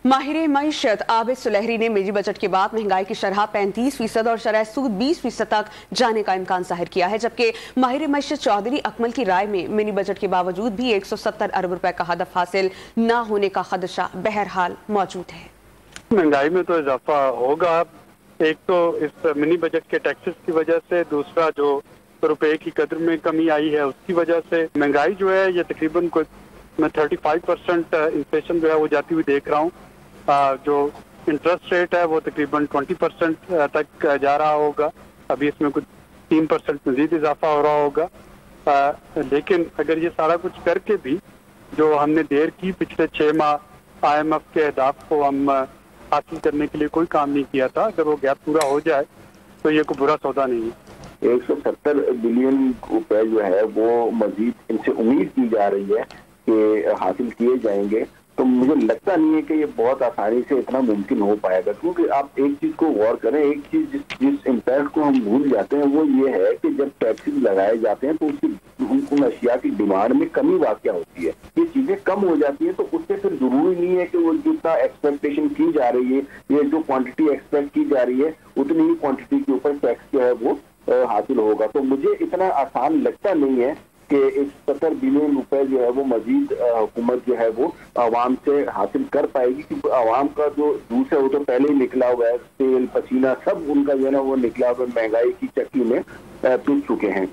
माहिर मईशत आबिद सुलहरी ने निजी बजट के बाद महंगाई की शरह 35% और शरह सूद 20% तक जाने का इम्कान जाहिर किया है, जबकि माहिर मईशत चौधरी अकमल की राय में मिनी बजट के बावजूद भी 170 अरब रुपए का हदफ हासिल न होने का खदशा बहरहाल मौजूद है। महंगाई में तो इजाफा होगा। एक तो इस मिनी बजट के टैक्सेस की वजह से, दूसरा जो रुपए की कदर में कमी आई है उसकी वजह से महंगाई जो है ये तकरीबन मैं 35% इन्फ्लेशन जो है वो जाती हुई देख रहा हूँ। जो इंटरेस्ट रेट है वो तकरीबन 20% तक जा रहा होगा। अभी इसमें कुछ 3% मजीद इजाफा हो रहा होगा। लेकिन अगर ये सारा कुछ करके भी जो हमने देर की पिछले 6 माह IMF के अहदाफ को हम हासिल करने के लिए कोई काम नहीं किया था, अगर वो गैप पूरा हो जाए तो ये कोई बुरा सौदा नहीं है। 170 बिलियन रुपए जो है वो मजीद इनसे उम्मीद की जा रही है कि हासिल किए जाएंगे, तो मुझे लगता नहीं है कि ये बहुत आसानी से इतना मुमकिन हो पाएगा। क्योंकि आप एक चीज को गौर करें, एक चीज जिस इम्पैक्ट को हम भूल जाते हैं वो ये है कि जब टैक्सेस लगाए जाते हैं तो उन अशिया की डिमांड में कमी वाक़या होती है। ये चीजें कम हो जाती है तो उससे फिर जरूरी नहीं है कि वो जितना एक्सपेक्टेशन की जा रही है, ये जो क्वांटिटी एक्सपेक्ट की जा रही है उतनी ही क्वांटिटी के ऊपर टैक्स जो है वो हासिल होगा। तो मुझे इतना आसान लगता नहीं है कि 170 बिलियन रुपए जो है वो मजीद हुकूमत जो है वो आवाम से हासिल कर पाएगी, क्योंकि आवाम का जो जूस है वो तो पहले ही निकला हुआ है। तेल पसीना सब उनका जो है ना वो निकला हुआ महंगाई की चक्की में पिस चुके हैं।